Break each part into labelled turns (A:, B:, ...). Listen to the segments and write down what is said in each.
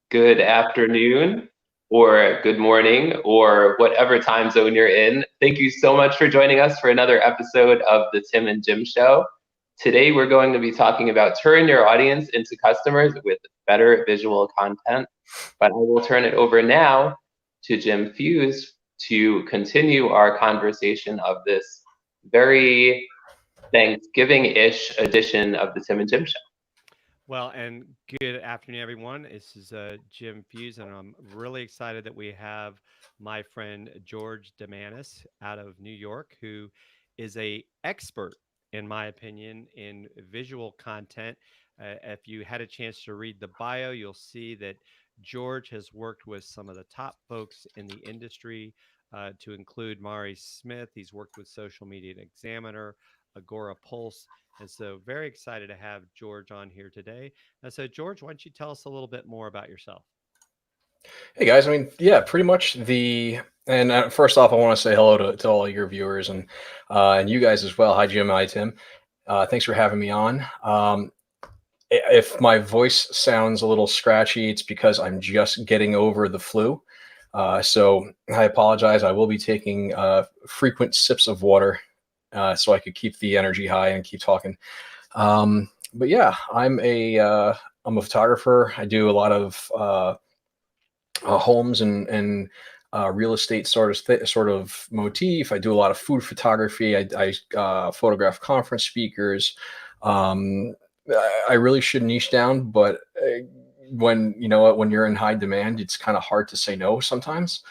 A: good afternoon, or good morning, or whatever time zone you're in. Thank you so much for joining us for another episode of the Tim and Jim Show. Today, we're going to be talking about turning your audience into customers with better visual content. But I will turn it over now to Jim Fuse to continue our conversation of this very Thanksgiving-ish edition of the Tim and Jim Show.
B: Well, and good afternoon, everyone. This is Jim Fuse, and I'm really excited that we have my friend George Damanis out of New York, who is a expert, in my opinion, in visual content. If you had a chance to read the bio, you'll see that George has worked with some of the top folks in the industry, to include Mari Smith. He's worked with Social Media Examiner, Agora Pulse. And so, very excited to have George on here today. And so, George, why don't you tell us a little bit more about yourself?
C: Hey guys, yeah, pretty much first off, I want to say hello to all your viewers and you guys as well. Hi, Jim. Hi, Tim. Thanks for having me on. If my voice sounds a little scratchy, it's because I'm just getting over the flu. So I apologize. I will be taking frequent sips of water so I could keep the energy high and keep talking. But yeah, I'm a photographer. I do a lot of homes and real estate sort of motif. I do a lot of food photography. I photograph conference speakers. I really should niche down, but when you're in high demand, it's kind of hard to say no sometimes.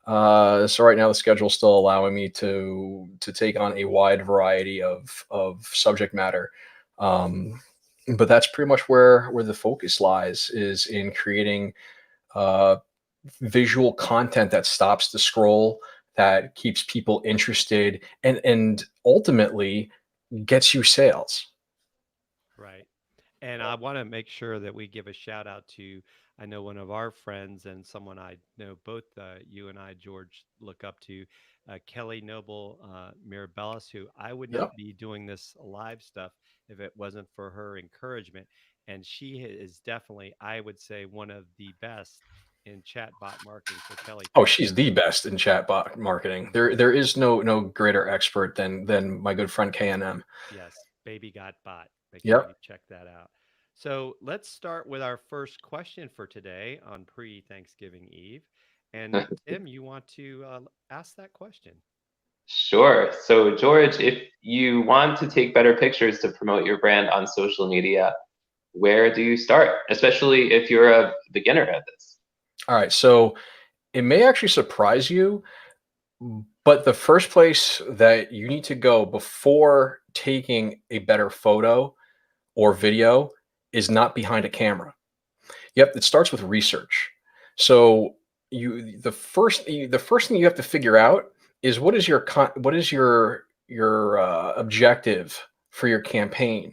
C: So right now the schedule is still allowing me to take on a wide variety of subject matter. But that's pretty much where the focus lies, is in creating visual content that stops the scroll, that keeps people interested, and ultimately gets you sales.
B: Right. And I want to make sure that we give a shout out to, I know one of our friends and someone I know both you and I, George, look up to, Kelly Noble Mirabellis, who I would
C: Yep.
B: not be doing this live stuff if it wasn't for her encouragement. And she is definitely, I would say, one of the best in chatbot marketing. So Kelly,
C: Oh,
B: thank you
C: she's
B: very
C: the
B: much.
C: best in chatbot marketing. There is no greater expert than my good friend KNM.
B: Yes, Baby Got Bot. Make sure
C: Yep.
B: you check that out. So let's start with our first question for today on pre-Thanksgiving Eve. And Tim, you want to ask that question?
A: Sure. So, George, if you want to take better pictures to promote your brand on social media, where do you start? Especially if you're a beginner at this.
C: All right. So it may actually surprise you, but the first place that you need to go before taking a better photo or video is not behind a camera. Yep, it starts with research. So the first thing you have to figure out is what is your objective for your campaign.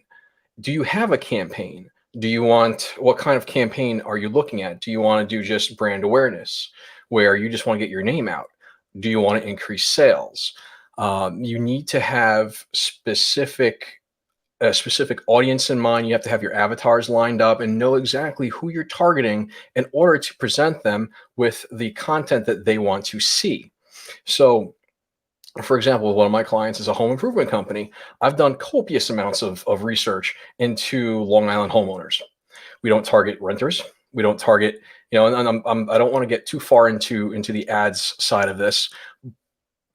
C: Do you have a campaign? What kind of campaign are you looking at? Do you want to do just brand awareness, where you just want to get your name out? Do you want to increase sales? You need to have a specific audience in mind. You have to have your avatars lined up and know exactly who you're targeting in order to present them with the content that they want to see. So, for example, one of my clients is a home improvement company. I've done copious amounts of research into Long Island homeowners. We don't target renters. We don't target, I don't want to get too far into the ads side of this.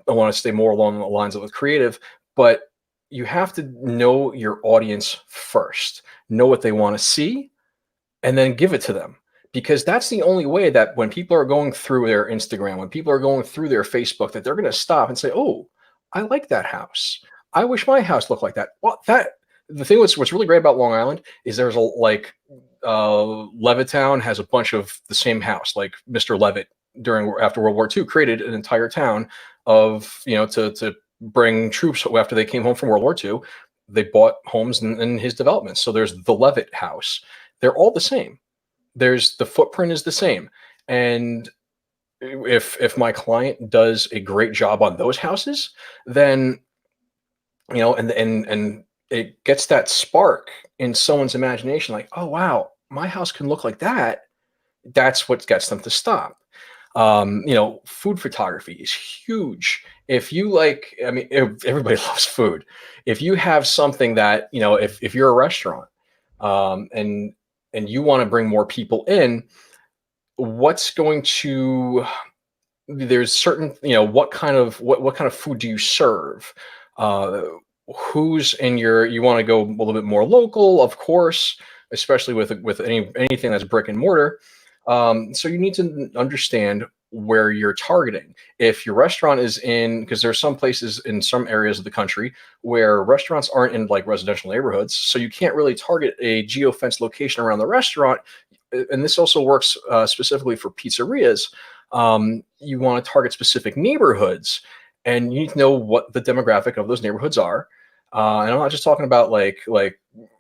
C: I want to stay more along the lines of a creative, but you have to know your audience first, know what they want to see, and then give it to them. Because that's the only way that when people are going through their Instagram, when people are going through their Facebook, that they're going to stop and say, "Oh, I like that house. I wish my house looked like that." Well, the thing what's really great about Long Island is there's Levittown has a bunch of the same house. Like Mr. Levitt after World War II created an entire town of to bring troops after they came home from World War II. They bought homes in his developments. So there's the Levitt house. They're all the same. The footprint is the same. And if my client does a great job on those houses, then and it gets that spark in someone's imagination, like, oh wow, my house can look like that. that's what gets them to stop. Food photography is huge. If you like, I mean, everybody loves food. If you have something that, if you're a restaurant, and you want to bring more people in, what's going to, there's certain, what kind of food do you serve? Who's in you want to go a little bit more local, of course, especially with anything that's brick and mortar. So you need to understand where you're targeting. If your restaurant is because there's some places in some areas of the country where restaurants aren't in like residential neighborhoods, so you can't really target a geofence location around the restaurant. And this also works specifically for pizzerias. You want to target specific neighborhoods, and you need to know what the demographic of those neighborhoods are. And I'm not just talking about like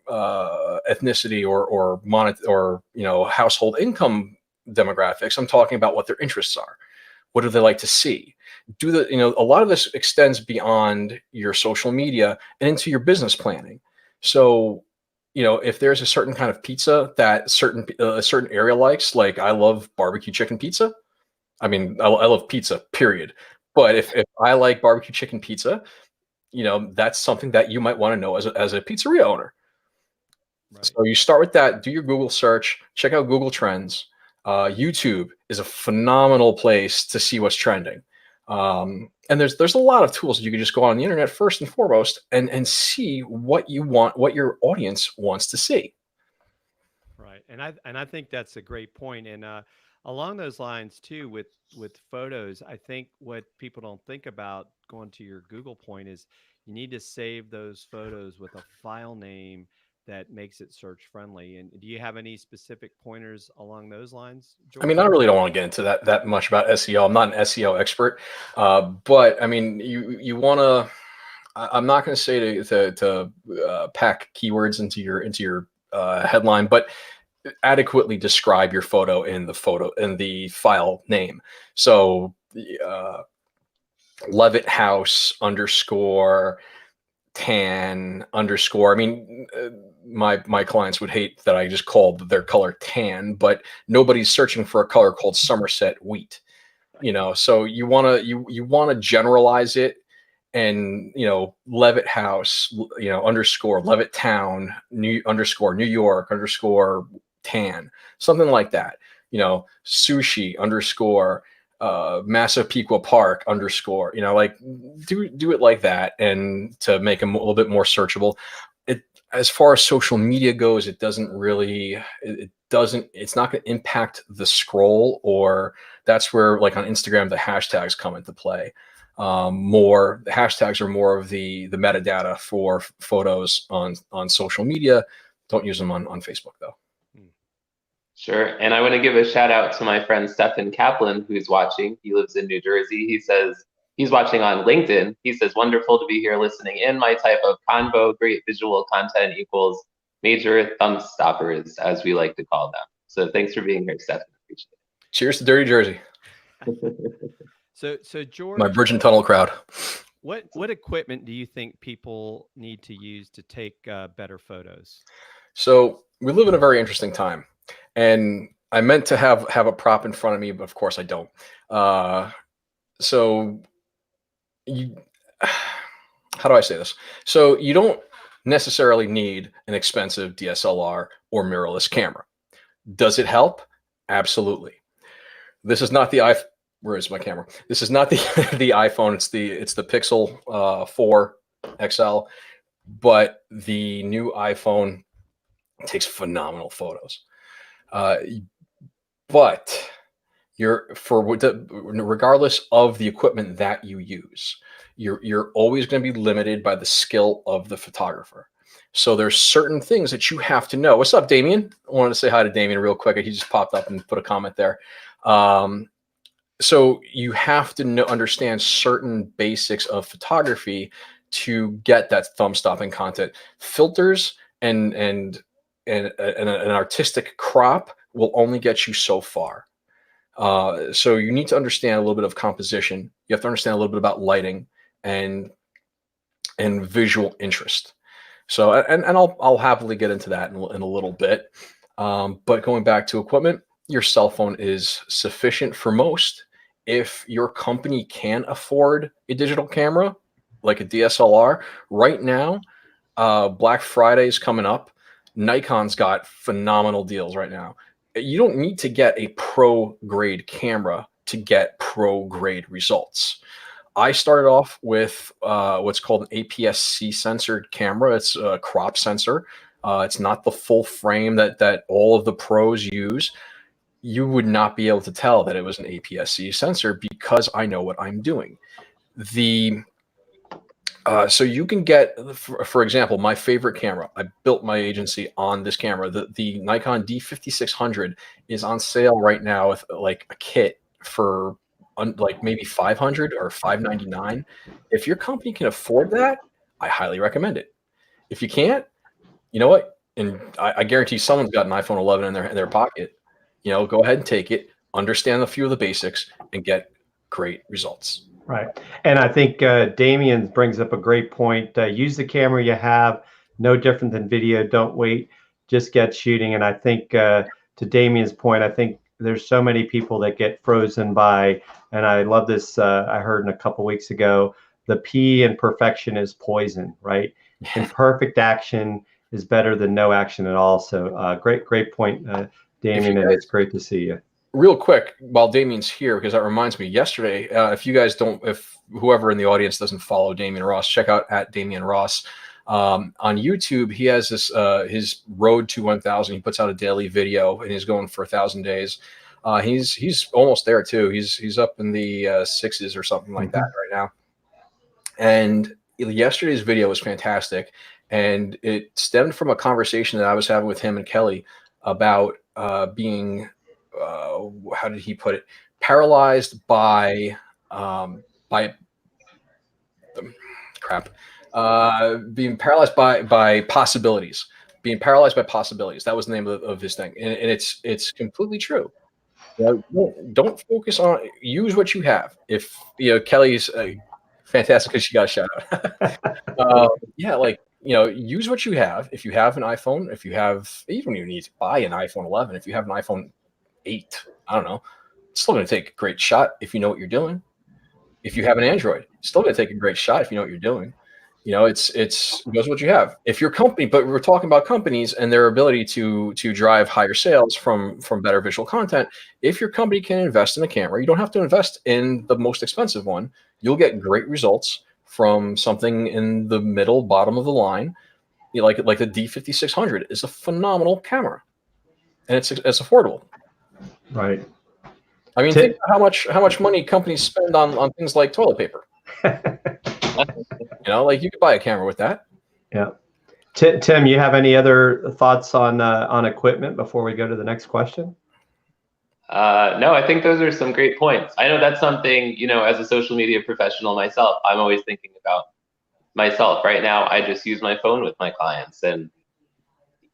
C: ethnicity or household income demographics. I'm talking about what their interests are. What do they like to see? A lot of this extends beyond your social media and into your business planning. So, if there's a certain kind of pizza that a certain area likes, like I love barbecue chicken pizza. I mean, I love pizza, period. But if I like barbecue chicken pizza, that's something that you might want to know as a pizzeria owner. Right. So you start with that, do your Google search, check out Google Trends. YouTube is a phenomenal place to see what's trending. And there's a lot of tools. You can just go on the internet first and foremost and see what you want, what your audience wants to see.
B: Right. And I think that's a great point. And along those lines too, with photos, I think what people don't think about, going to your Google point, is you need to save those photos with a file name that makes it search friendly. And do you have any specific pointers along those lines, George?
C: I mean, I really don't want to get into that much about SEO. I'm not an SEO expert, but I mean, you want to. I'm not going to say to pack keywords into your headline, but adequately describe your photo in the file name. So Levitt House _ tan _ I mean, my clients would hate that I just called their color tan, but nobody's searching for a color called Somerset wheat. So you want to generalize it, and Levitt House _ Levitt Town New York _ tan, something like that. Sushi _ Massapequa Park _ like do it like that, and to make them a little bit more searchable. As far as social media goes, it's not going to impact the scroll, or that's where, like on Instagram, the hashtags come into play. The hashtags are more of the metadata for photos on social media. Don't use them on Facebook though.
A: Sure. And I want to give a shout out to my friend Stephen Kaplan, who's watching. He lives in New Jersey. He says he's watching on LinkedIn. He says, wonderful to be here listening in. My type of convo, great visual content equals major thumb stoppers, as we like to call them. So thanks for being here, Stephen. Appreciate it.
C: Cheers to Dirty Jersey.
B: So George,
C: my bridge and tunnel crowd.
B: What equipment do you think people need to use to take better photos? So
C: we live in a very interesting time. And I meant to have a prop in front of me, but of course I don't. So how do I say this? So you don't necessarily need an expensive DSLR or mirrorless camera. Does it help? Absolutely. This is not the where is my camera? This is not the iPhone. It's the Pixel 4 XL, but the new iPhone takes phenomenal photos. But regardless of the equipment that you use, you're always going to be limited by the skill of the photographer. So there's certain things that you have to know. What's up, Damien? I wanted to say hi to Damien real quick. He just popped up and put a comment there. So you have to understand certain basics of photography to get that thumb-stopping content. Filters and an artistic crop will only get you so far. So you need to understand a little bit of composition. You have to understand a little bit about lighting and visual interest. So, and I'll happily get into that in a little bit. But going back to equipment, your cell phone is sufficient for most. If your company can afford a digital camera, like a DSLR, right now, Black Friday is coming up. Nikon's got phenomenal deals right now. You don't need to get a pro grade camera to get pro grade results. I started off with what's called an APS-C censored camera. It's a crop sensor. It's not the full frame that all of the pros use. You would not be able to tell that it was an APS-C sensor because I know what I'm doing. So you can get, for example, my favorite camera. I built my agency on this camera. The Nikon D5600 is on sale right now with like a kit for like maybe 500 or 599. If your company can afford that, I highly recommend it. If you can't, you know what? And I guarantee someone's got an iPhone 11 in their pocket. You know, go ahead and take it, understand a few of the basics, and get great results.
B: Right. And I think Damien brings up a great point. Use the camera you have, no different than video. Don't wait, just get shooting. And I think to Damien's point, I think there's so many people that get frozen by, and I love this, I heard a couple weeks ago, the P in perfection is poison, right? Imperfect action is better than no action at all. So great point, Damien, and it's great to see you.
C: Real quick, while Damien's here, because that reminds me, yesterday, if whoever in the audience doesn't follow Damien Ross, check out at Damien Ross. On YouTube, he has this, his road to 1,000. He puts out a daily video and he's going for 1,000 days. He's almost there too. He's up in the sixes or something like that right now. And yesterday's video was fantastic. And it stemmed from a conversation that I was having with him and Kelly about being, how did he put it? Paralyzed by being paralyzed by possibilities. Being paralyzed by possibilities. That was the name of his thing, and it's completely true. You know, don't focus on. Use what you have. If Kelly's fantastic because she got a shout out. Use what you have. If you have an iPhone, you don't even need to buy an iPhone 11. If you have an iPhone 8, I don't know, it's still going to take a great shot if you know what you're doing. If you have an Android, it's still going to take a great shot if you know what you're doing. It goes what you have. If your company, but we're talking about companies and their ability to drive higher sales from better visual content. If your company can invest in a camera, you don't have to invest in the most expensive one. You'll get great results from something in the middle, bottom of the line. Like the D5600 is a phenomenal camera, and it's affordable.
B: Right.
C: I mean, think about how much money companies spend on things like toilet paper. Like you could buy a camera with that.
B: Yeah. Tim, you have any other thoughts on equipment before we go to the next question?
A: No, I think those are some great points. I know that's something, as a social media professional myself, I'm always thinking about myself. Right now, I just use my phone with my clients, and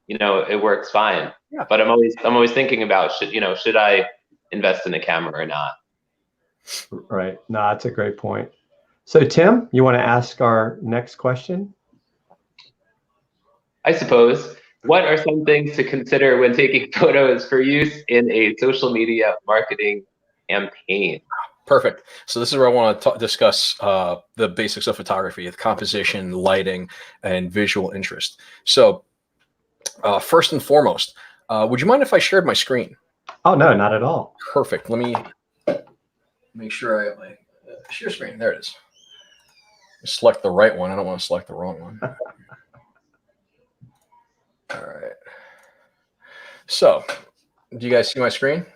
A: it works fine. Yeah. But I'm always thinking about should I invest in a camera or not?
B: Right. No, that's a great point. So Tim, you want to ask our next question?
A: I suppose. What are some things to consider when taking photos for use in a social media marketing campaign?
C: Perfect. So this is where I want to discuss the basics of photography, the composition, lighting, and visual interest. So first and foremost, would you mind if I shared my screen?
B: Oh, no, not at all.
C: Perfect. Let me make sure I share screen. There it is. Select the right one. I don't want to select the wrong one. All right. So, do you guys see my screen?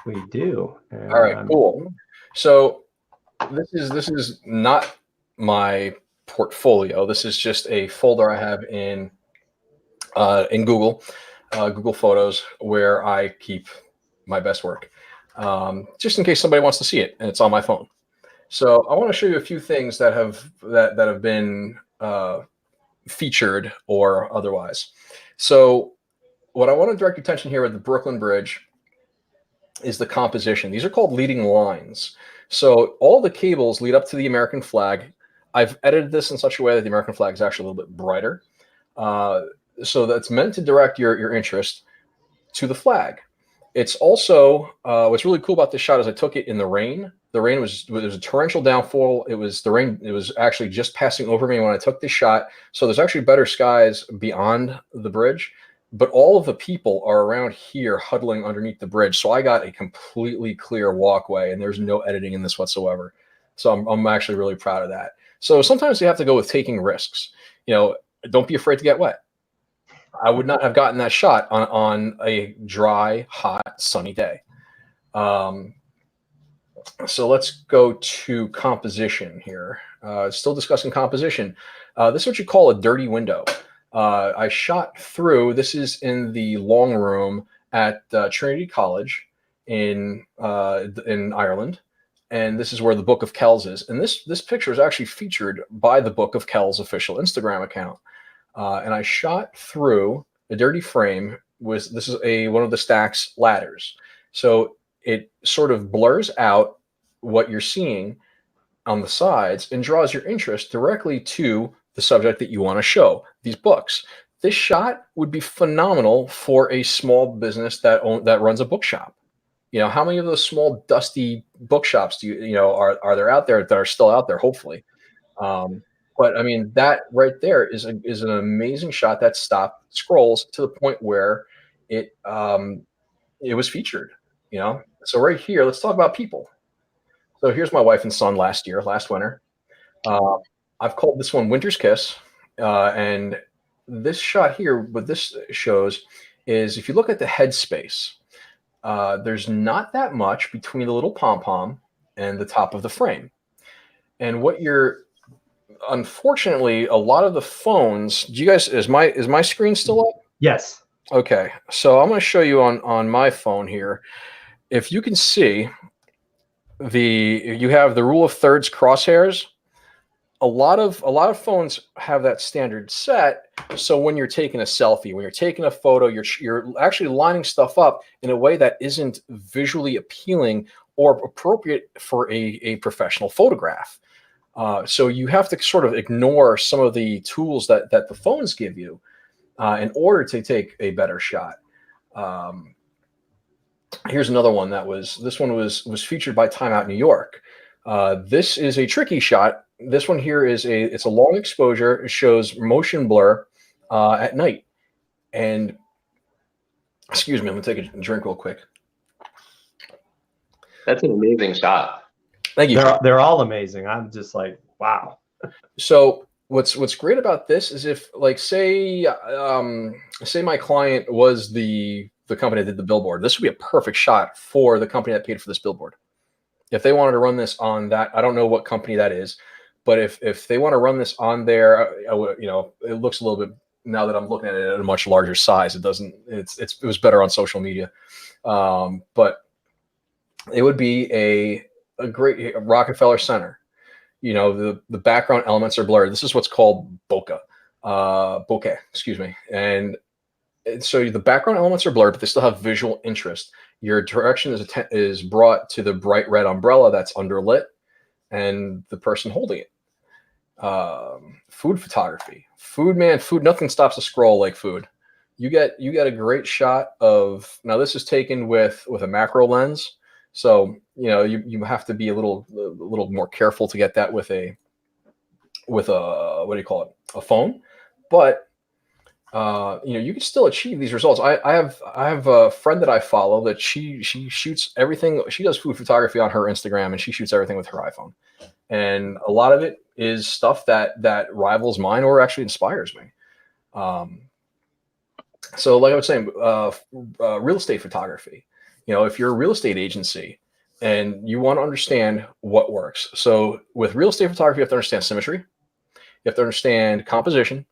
B: We do. And
C: all right, cool. So, this is not my portfolio. This is just a folder I have in Google Photos where I keep my best work, just in case somebody wants to see it, and it's on my phone. So, I want to show you a few things that have been featured or otherwise. So what I want to direct your attention here at the Brooklyn Bridge is the composition. These are called leading lines. So all the cables lead up to the American flag. I've edited this in such a way that the American flag is actually a little bit brighter. So that's meant to direct your interest to the flag. It's also what's really cool about this shot is I took it in the rain. The rain was a torrential downfall. It was the rain. It was actually just passing over me when I took this shot. So there's actually better skies beyond the bridge, but all of the people are around here huddling underneath the bridge. So I got a completely clear walkway, and there's no editing in this whatsoever. So I'm actually really proud of that. So sometimes you have to go with taking risks. Don't be afraid to get wet. I would not have gotten that shot on a dry, hot, sunny day. So let's go to composition here. Still discussing composition. This is what you call a dirty window. I shot through. This is in the long room at Trinity College in Ireland, and this is where the Book of Kells is. And this picture is actually featured by the Book of Kells official Instagram account. And I shot through a dirty frame. This is one of the Stax ladders, so it sort of blurs out what you're seeing on the sides and draws your interest directly to the subject that you want to show, these books. This shot would be phenomenal for a small business that runs a bookshop. How many of those small dusty bookshops are there out there that are still out there? Hopefully. But I mean, that right there is an amazing shot that stopped scrolls to the point where it was featured. So right here, let's talk about people. So here's my wife and son last winter. I've called this one Winter's Kiss. And this shot here, what this shows is if you look at the headspace, there's not that much between the little pom-pom and the top of the frame. And unfortunately, a lot of the phones, is my screen still up?
A: Yes.
C: Okay. So I'm going to show you on my phone here. If you can see, you have the rule of thirds crosshairs. A lot of phones have that standard set. So when you're taking a selfie, when you're taking a photo, you're actually lining stuff up in a way that isn't visually appealing or appropriate for a professional photograph. So you have to sort of ignore some of the tools that the phones give you in order to take a better shot. Here's another one this one was featured by Time Out New York. This is a tricky shot. This one here it's a long exposure. It shows motion blur at night. And excuse me, I'm gonna take a drink real quick.
A: That's an amazing shot.
C: Thank you.
B: They're all amazing. I'm just like, wow.
C: So what's great about this is if, like, say my client was the company that did the billboard, this would be a perfect shot for the company that paid for this billboard. If they wanted to run this on that, I don't know what company that is, but if they want to run this on there, it looks a little bit, now that I'm looking at it at a much larger size, it was better on social media. But it would be a great Rockefeller Center. The background elements are blurred. This is what's called bokeh, excuse me. And so the background elements are blurred, but they still have visual interest. Your direction is brought to the bright red umbrella that's underlit and the person holding it. Food photography. Food, nothing stops a scroll like food. You get a great shot of, now this is taken with a macro lens. So, you have to be a little more careful to get that with a what do you call it? A phone. But you can still achieve these results. I have a friend that I follow that she shoots everything. She does food photography on her Instagram, and she shoots everything with her iPhone. And a lot of it is stuff that rivals mine or actually inspires me. So like I was saying, real estate photography. If you're a real estate agency and you want to understand what works. So with real estate photography, you have to understand symmetry. You have to understand composition.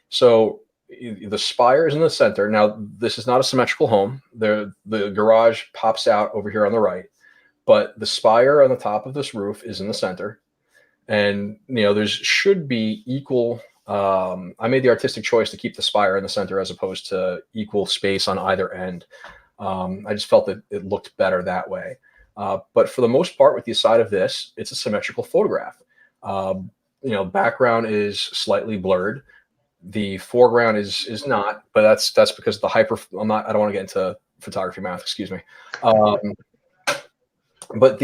C: So the spire is in the center. Now, this is not a symmetrical home. The garage pops out over here on the right, but the spire on the top of this roof is in the center. And, there should be equal. I made the artistic choice to keep the spire in the center as opposed to equal space on either end. I just felt that it looked better that way. But for the most part, with the side of this, it's a symmetrical photograph. Background is slightly blurred. The foreground is not, but that's because the I don't want to get into photography math, excuse me. But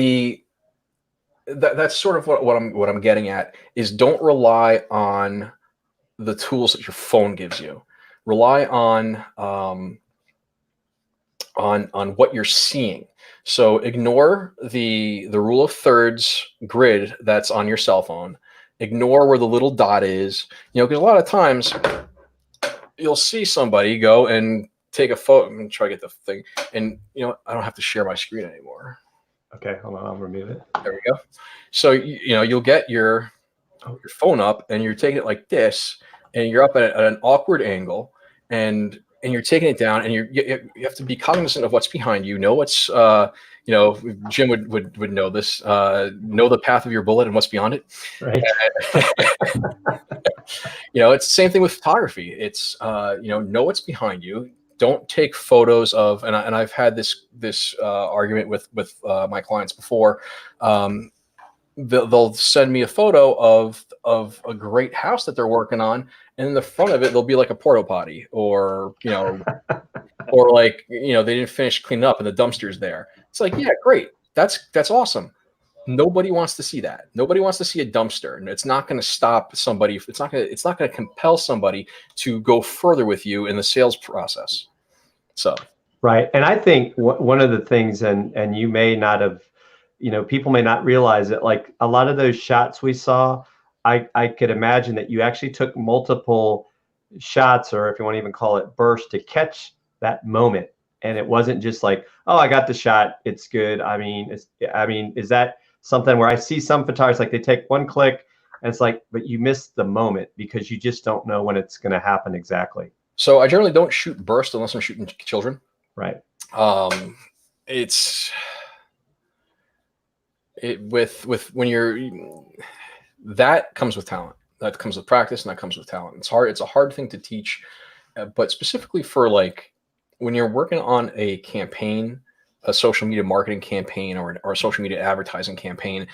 C: that's sort of what I'm getting at is don't rely on the tools that your phone gives you. Rely on what you're seeing. So ignore the rule of thirds grid that's on your cell phone. Ignore where the little dot is. Because a lot of times you'll see somebody go and take a photo. I'm gonna try to get the thing, and I don't have to share my screen anymore.
B: Okay, hold on, I'll remove it.
C: There we go. So you'll get your phone up, and you're taking it like this, and you're up at an awkward angle, and you're taking it down, and you have to be cognizant of what's behind you. Know what's Jim would know this. Know the path of your bullet and what's beyond it.
B: Right.
C: It's the same thing with photography. It's know what's behind you. Don't take photos of, and I've had this argument with my clients before. They'll send me a photo of a great house that they're working on, and in the front of it there'll be like a porta potty, or or like they didn't finish cleaning up and the dumpster's there. It's like, yeah, great, that's awesome. Nobody wants to see that. Nobody wants to see a dumpster, and it's not going to stop somebody. It's not going to compel somebody to go further with you in the sales process. So
B: right, and I think one of the things, and you may not have, people may not realize it. Like a lot of those shots we saw, I could imagine that you actually took multiple shots, or if you want to even call it bursts, to catch that moment. And it wasn't just like, oh, I got the shot, it's good. I mean, is that something where I see some photographers, like they take one click and it's like, but you missed the moment because you just don't know when it's going to happen exactly.
C: So I generally don't shoot burst unless I'm shooting children.
B: Right.
C: That comes with talent. That comes with practice, and that comes with talent. It's hard. It's a hard thing to teach, but specifically for like when you're working on a campaign, a social media marketing campaign, or a social media advertising campaign,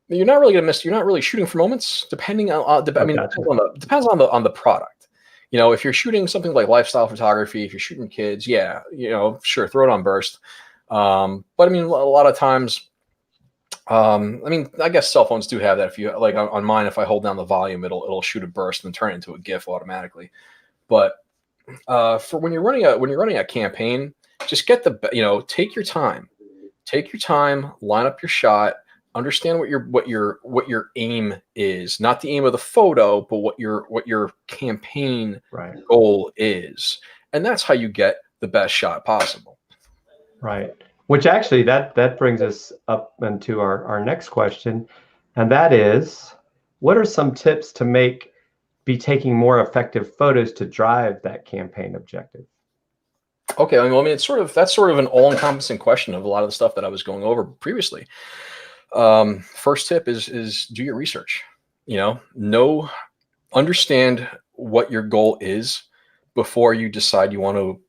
C: you're not really going to miss. You're not really shooting for moments, depending on. Depends on the product. If you're shooting something like lifestyle photography, if you're shooting kids, yeah, sure, throw it on burst. But I mean, a lot of times. I guess cell phones do have that. If you like on mine, if I hold down the volume, it'll shoot a burst and turn it into a GIF automatically. But for when you're running a campaign, just get take your time, line up your shot, understand what your aim is, not the aim of the photo, but what your campaign goal is, and that's how you get the best shot possible.
B: Right. Which actually that brings us up into our next question, and that is, what are some tips to be taking more effective photos to drive that campaign objective?
C: Okay, I mean, that's sort of an all-encompassing question of a lot of the stuff that I was going over previously. First tip is do your research. Understand what your goal is before you decide you want to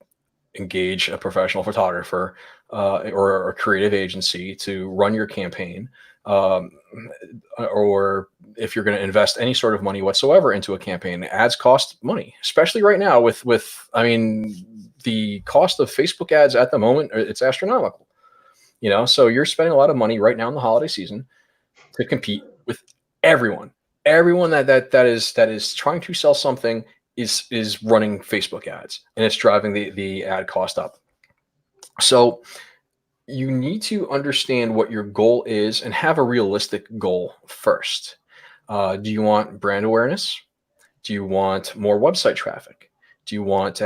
C: engage a professional photographer or a creative agency to run your campaign, or if you're going to invest any sort of money whatsoever into a campaign. Ads cost money, especially right now with the cost of Facebook ads at the moment. It's astronomical, so you're spending a lot of money right now in the holiday season to compete with everyone that is trying to sell something is running Facebook ads, and it's driving the ad cost up. So you need to understand what your goal is and have a realistic goal first. Do you want brand awareness? Do you want more website traffic? Do you want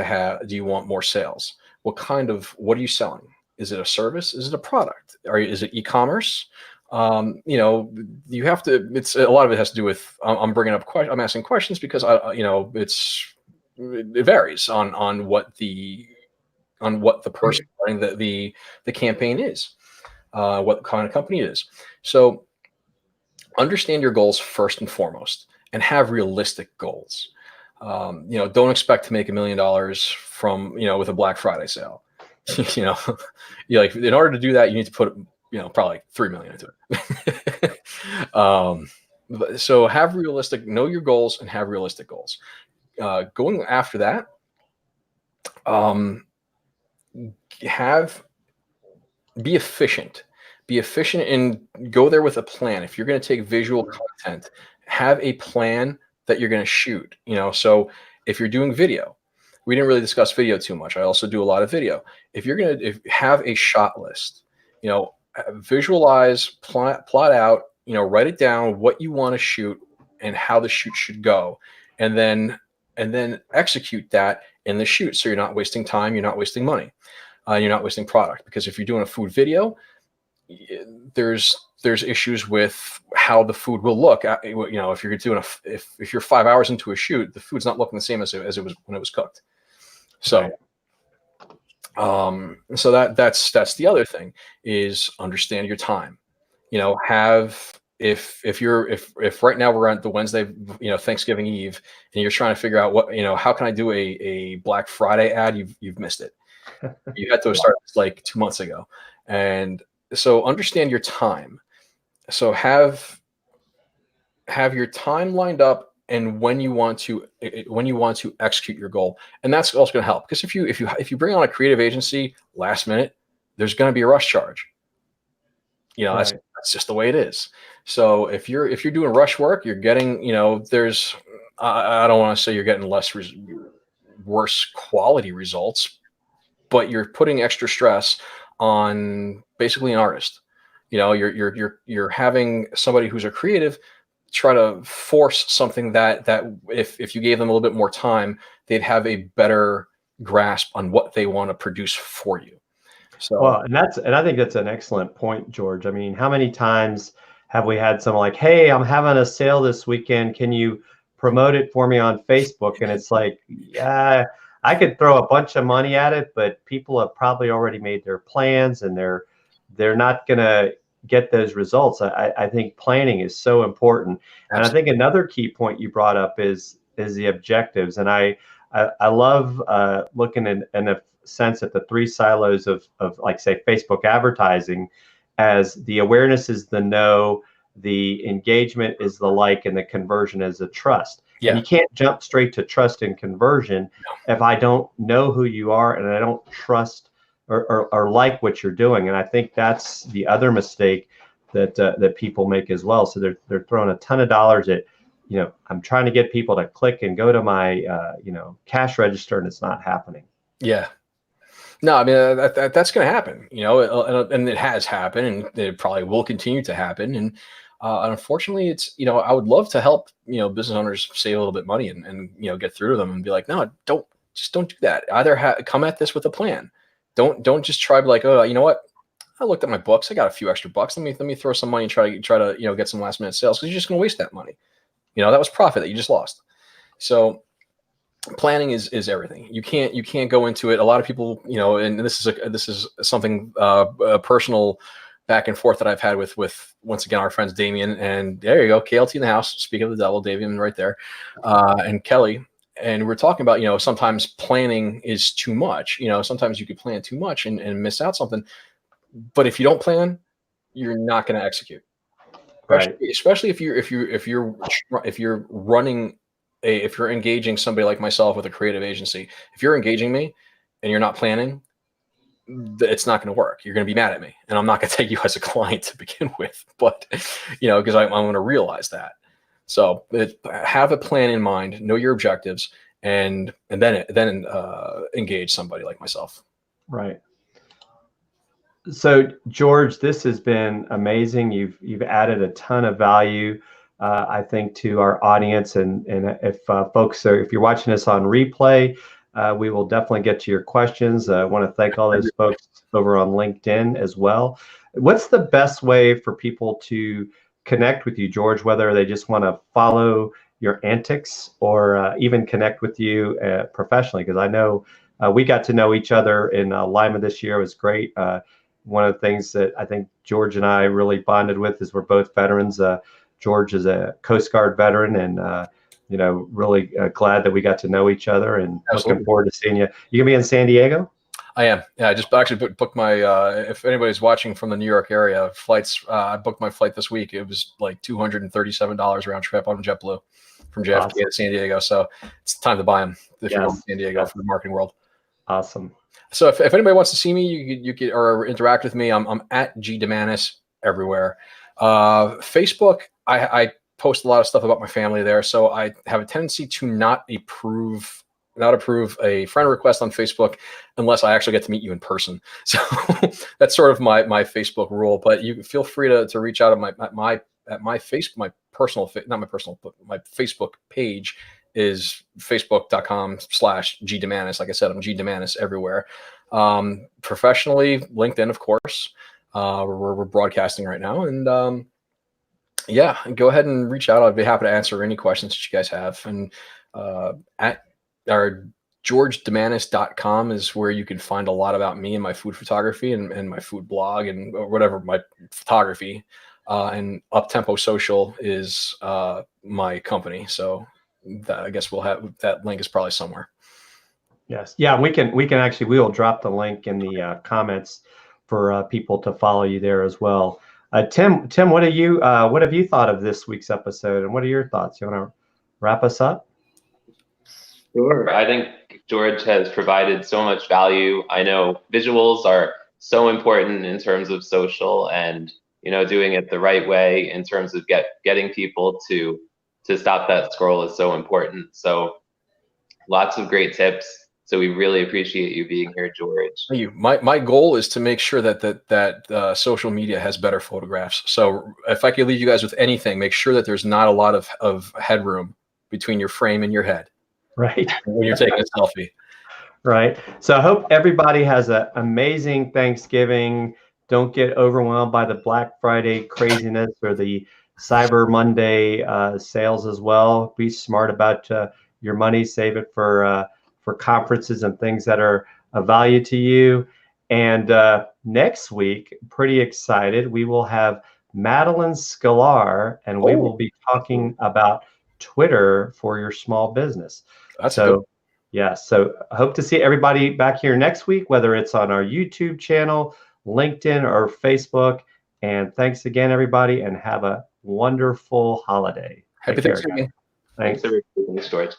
C: more sales? What are you selling? Is it a service? Is it a product? Is it e-commerce? You have to. It's a lot of it has to do with. I'm asking questions because it varies on what the person running the campaign is, what kind of company it is. So understand your goals first and foremost, and have realistic goals. Don't expect to make $1 million from with a Black Friday sale. In order to do that, you need to put probably $3 million into it. So know your goals and have realistic goals. Going after that, be efficient. Be efficient and go there with a plan. If you're going to take visual content, have a plan that you're going to shoot. So if you're doing video, we didn't really discuss video too much. I also do a lot of video. If you're going to have a shot list, visualize, plot out, write it down what you want to shoot and how the shoot should go, and then execute that in the shoot. So you're not wasting time, you're not wasting money, you're not wasting product. Because if you're doing a food video, there's issues with how the food will look. If you're doing if you're 5 hours into a shoot, the food's not looking the same as it was when it was cooked. So, so that's the other thing, is understand your time. If right now we're on the Wednesday, Thanksgiving Eve, and you're trying to figure out how can I do a Black Friday ad, you've missed it. You had to start like 2 months ago. And so understand your time. So have your time lined up, and when you want to execute your goal. And that's also going to help, because if you bring on a creative agency last minute, there's going to be a rush charge. That's just the way it is. So if you're doing rush work, you're getting, there's, I don't want to say you're getting worse quality results, but you're putting extra stress on basically an artist. You're having somebody who's a creative try to force something that if you gave them a little bit more time, they'd have a better grasp on what they want to produce for you. So,
B: well, and I think that's an excellent point, George. I mean, how many times have we had someone like, "Hey, I'm having a sale this weekend. Can you promote it for me on Facebook?" And it's like, yeah, I could throw a bunch of money at it, but people have probably already made their plans, and they're not going to get those results. I think planning is so important. Absolutely. And I think another key point you brought up is the objectives. And I love looking in a sense at the three silos of like, say, Facebook advertising, as the awareness is the know, the engagement is the like, and the conversion is the trust. Yeah. And you can't jump straight to trust and conversion if I don't know who you are and I don't trust or like what you're doing. And I think that's the other mistake that people make as well. So they're throwing a ton of dollars at, I'm trying to get people to click and go to my cash register, and it's not happening.
C: Yeah. No, I mean, that's going to happen, and it has happened, and it probably will continue to happen. And unfortunately, it's, I would love to help, business owners save a little bit of money and get through to them and be like, no, don't do that. Either come at this with a plan. Don't just try to be like, oh, you know what? I looked at my books. I got a few extra bucks. Let me throw some money and try to get some last minute sales, because you're just going to waste that money. That was profit that you just lost. So planning is everything. You can't go into it. A lot of people, and this is something a personal back and forth that I've had with once again our friends Damien, and there you go, KLT in the house. Speak of the devil, Damien right there, and Kelly. And we're talking about, sometimes planning is too much. Sometimes you could plan too much and miss out something. But if you don't plan, you're not going to execute. Right. Especially if you're engaging somebody like myself with a creative agency. If you're engaging me and you're not planning, it's not going to work. You're going to be mad at me, and I'm not going to take you as a client to begin with. But because I'm going to realize that. So have a plan in mind, know your objectives, and then engage somebody like myself.
B: Right. So George, this has been amazing. You've added a ton of value, I think, to our audience. And if folks if you're watching this on replay, we will definitely get to your questions. I want to thank all those folks over on LinkedIn as well. What's the best way for people to connect with you, George, whether they just want to follow your antics or even connect with you professionally? Because I know we got to know each other in Lima this year. It was great. One of the things that I think George and I really bonded with is we're both veterans. George is a Coast Guard veteran, and really glad that we got to know each other, and Absolutely. Looking forward to seeing you. You gonna be in San Diego?
C: I am. Yeah, I just actually booked my, if anybody's watching from the New York area, flights, I booked my flight this week. It was like $237 round trip on JetBlue from JFK to San Diego. So it's time to buy them if you're going to San Diego for the marketing world.
B: Awesome.
C: So if anybody wants to see me, you could or interact with me. I'm at G Damanis everywhere. Facebook, I post a lot of stuff about my family there, so I have a tendency to not approve a friend request on Facebook unless I actually get to meet you in person. So that's sort of my Facebook rule. But you feel free to reach out at my Facebook page is facebook.com/GDamanis. Like I said, I'm G Damanis everywhere. Professionally, LinkedIn, of course. We're broadcasting right now, and yeah, go ahead and reach out. I'd be happy to answer any questions that you guys have. And at our georgedamanis.com is where you can find a lot about me and my food photography and my food blog and whatever, my photography. And Uptempo Social is my company. So I guess we'll have that link is probably somewhere.
D: Yes. Yeah, we will drop the link in the comments for people to follow you there as well. Tim, what have you thought of this week's episode, and what are your thoughts? You want to wrap us up?
A: Sure. I think George has provided so much value. I know visuals are so important in terms of social, and doing it the right way in terms of getting people to stop that scroll is so important. So lots of great tips. So we really appreciate you being here, George.
C: Thank you. My goal is to make sure that social media has better photographs. So if I could leave you guys with anything, make sure that there's not a lot of headroom between your frame and your head.
D: Right.
C: When you're taking a selfie.
D: Right. So I hope everybody has an amazing Thanksgiving. Don't get overwhelmed by the Black Friday craziness or the Cyber Monday sales as well. Be smart about your money. Save it for conferences and things that are of value to you. And next week, pretty excited, we will have Madeline Scalar, and we will be talking about Twitter for your small business.
C: That's
D: so, yeah. So I hope to see everybody back here next week, whether it's on our YouTube channel, LinkedIn, or Facebook. And thanks again, everybody, and have a wonderful holiday.
C: Happy Thanksgiving.
D: Thanks.
A: Thanks, George.